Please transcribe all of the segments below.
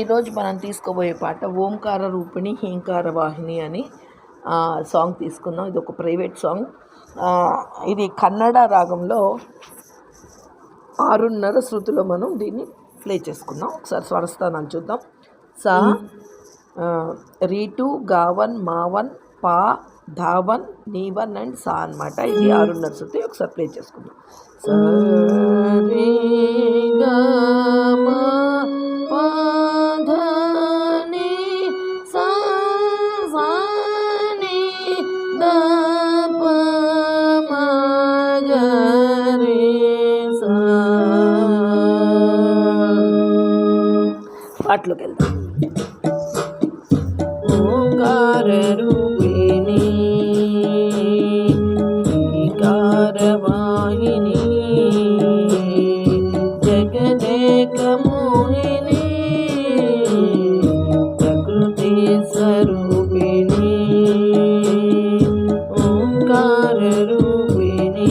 ఈరోజు మనం తీసుకోబోయే పాట ఓంకార రూపిణి హీంకార వాహిని అని సాంగ్ తీసుకుందాం. ఇది ఒక ప్రైవేట్ సాంగ్. ఇది కన్నడ రాగంలో 6:30 శృతిలో మనం దీన్ని ప్లే చేసుకుందాం. ఒకసారి స్వరస్థానాలు చూద్దాం. సా, రీటు, గావన్, మావన్, పా, ధావన్, నీవన్ అండ్ సా అనమాట. ఇది 6:30 శృతి. ఒకసారి ప్లే చేసుకుందాం. సా రే గా మా పా ధా ని సా సా ని దా ప మ గ రే సా. పాటలోకి వెళ్దాం. ఓంకార రూపిణి హీంకార వాహిని జగదేక మోహిని ప్రకృతి స్వరూపిణి. ఓంకార రూపిణి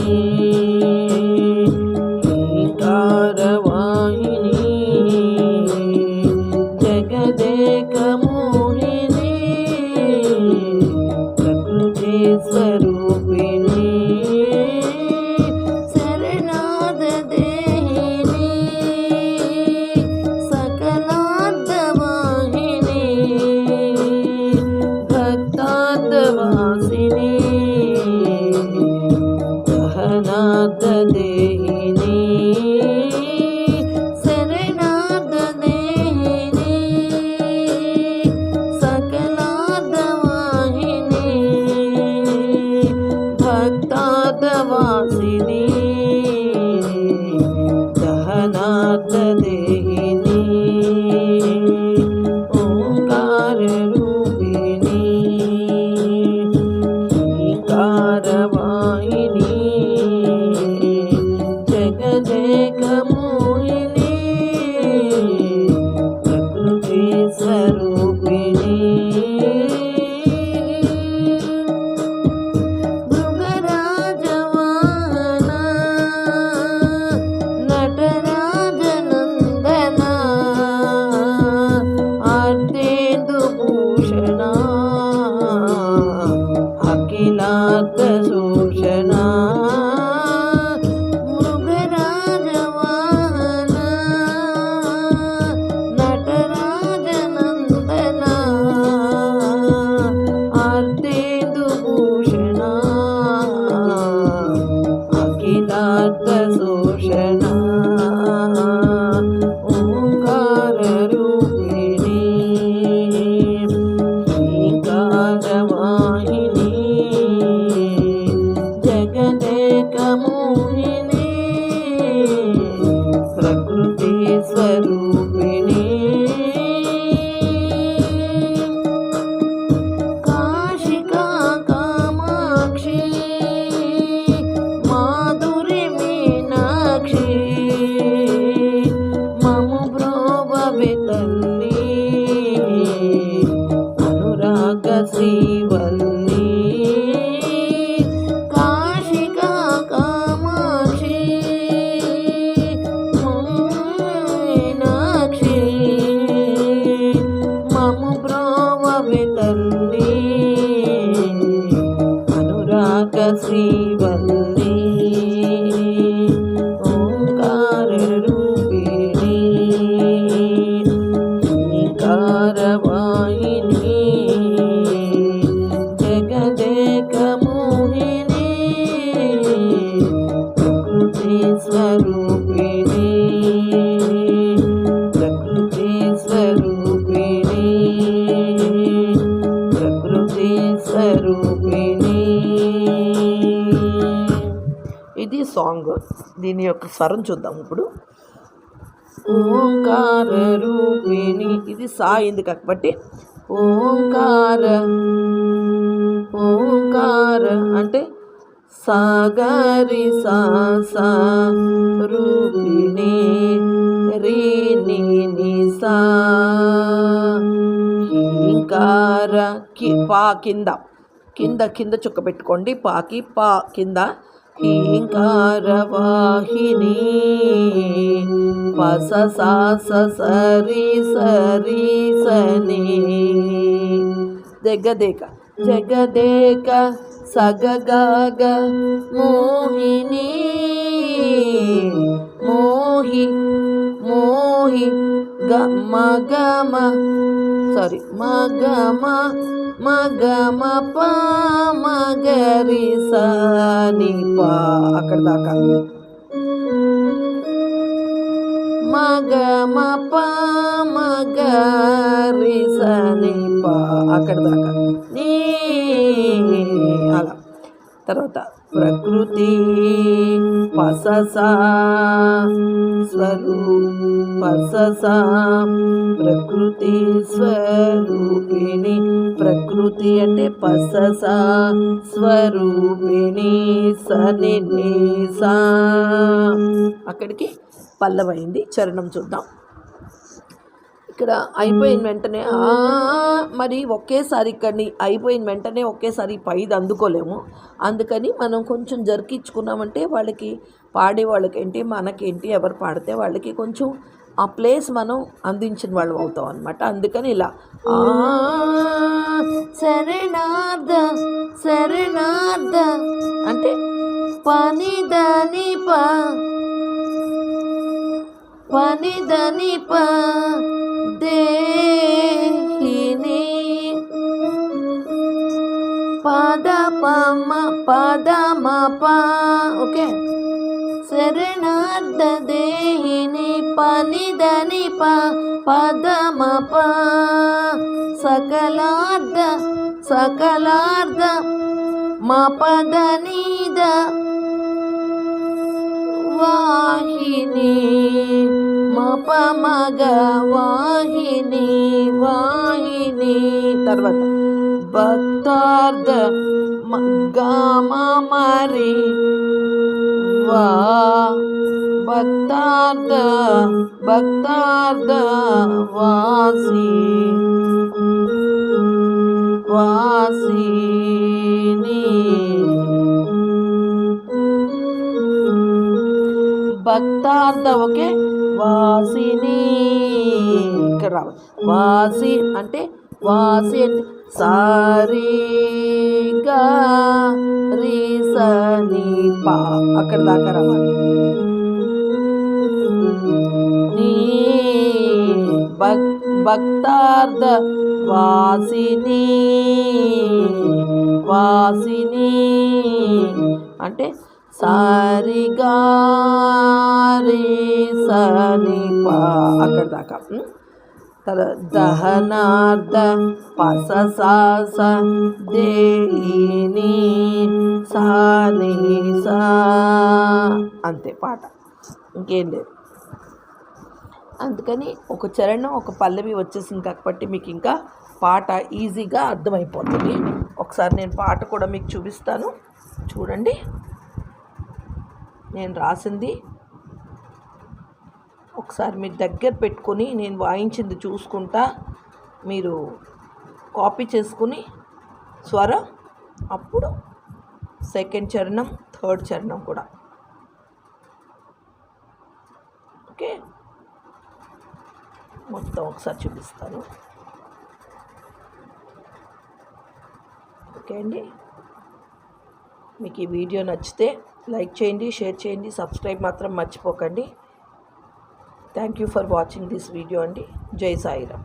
హీంకార వాహిని జగదేక మోహిని ప్రకృతి స్వరూపిణి. శరణాద దేహిని సకలార్థ వాహిని భక్తార్థ వాసిని దహనార్థ దేహిని. శరణార్థ దేహిని సకలార్థ వాహిని భక్తార్థ వాసిని దహనార్థ దేహిని. ఓంకార రూపిణి హీంకార వాహిని జగదేక మోహిని ప్రకృతి స్వరూపిణి. మృగరాజ వాహన నటరాజ నందన ఆర్తేందు భూషణ అఖిలార్థ శోషణ. మృగరాజ వాహన నటరాజ నందన ఆర్తేందు భూషణ అఖిలార్థ శోషణ. ఓంకార రూపిణి హీంకార వాహిని జగదేక మోహిని ప్రకృతి స్వరూపిణి. కాశికా కామాక్షి మాధురి మీనాక్షి మము బ్రోవవే తల్లి అనురాగ శ్రీవల్లి. కాశికా కామాక్షి మీనాక్షి మము బ్రోవవే తల్లి అనురాగ శ్రీవల్లి. ఓంకార రూపిణి హీంకార వాహిని జగదేక మోహిని ప్రకృతి స్వరూపిణి ప్రకృతి స్వరూపిణి ప్రకృతి స్వరూపిణి. ఇది సాంగ్. దీని యొక్క స్వరం చూద్దాం ఇప్పుడు. ఓంకార రూపిణి ఇది సా అయింది కాబట్టి ఓంకార ఓంకార అంటే సాగరి సా సా రూపిణి రీ ని ని సా. హీంకార పా కింద కింద కింద చుక్క పెట్టుకోండి. పాకి పా కింద హీంకారవాహిని పస సాస సరి సరి సని జగదేక జగదేక సగగగ మోహిని మోహి మోహి మగమ సారీ మగమ మగమ ప మగరి సని ప అక్కడ దాకా మగమ ప మగరి సని ప అక్కడ దాకా నీ అలా. తర్వాత ప్రకృతి పససా పససా ప్రకృతి స్వరూపిణి ప్రకృతి అంటే పససా స్వరూపిణి సని సా అక్కడికి పల్లవైంది. చరణం చూద్దాం. ఇక్కడ అయిపోయిన వెంటనే మరి ఒకేసారి ఇక్కడిని అయిపోయిన వెంటనే ఒకేసారి పైది అందుకోలేము. అందుకని మనం కొంచెం జరికించుకున్నామంటే వాళ్ళకి పాడే వాళ్ళకేంటి మనకేంటి ఎవరు పాడితే వాళ్ళకి కొంచెం ఆ ప్లేస్ మనం అందించిన వాళ్ళు అవుతాం అనమాట. అందుకని ఇలా శరణార్థ శరణార్థ అంటే పనిదని పనిదని దేహిని పదమ ఓకే శరణార్థ దేహిని పనిదని పదమ సకలార్థ పదనిద వాహిని మగ వాహిని వాహిని. తర్వాత భక్తార్థ గామ మరి వా భక్తార్థ వాసి వాసిని భక్తార్థ ఓకే వాసిని ఇక్కడ రావాలి. వాసి అంటే సారీ గా రీ సని పా అక్కడ దాకా రావాలి. నీ భక్తార్థ వాసిని అంటే సారిగా రీ సని పా అక్కడ దాకా. దహనార్థ పససాస దేహిని సాని సా అంతే పాట, ఇంకేం లేదు. అందుకని ఒక చరణం ఒక పల్లవి వచ్చేసింది కాబట్టి మీకు ఇంకా పాట ఈజీగా అర్థమైపోతుంది. ఒకసారి నేను పాట కూడా మీకు చూపిస్తాను, చూడండి. నేను రాసింది ఒకసారి మీరు దగ్గర పెట్టుకొని నేను వాయించింది చూసుకుంటా మీరు కాపీ చేసుకుని స్వరం, అప్పుడు సెకండ్ చరణం థర్డ్ చరణం కూడా ఓకే. మొత్తం ఒకసారి చూపిస్తాను. ఓకే అండి, మీకు ఈ వీడియో నచ్చితే లైక్ చేయండి, షేర్ చేయండి, సబ్స్క్రైబ్ మాత్రం మర్చిపోకండి. Thank you for watching this video అండి. జై సాయిరామ్.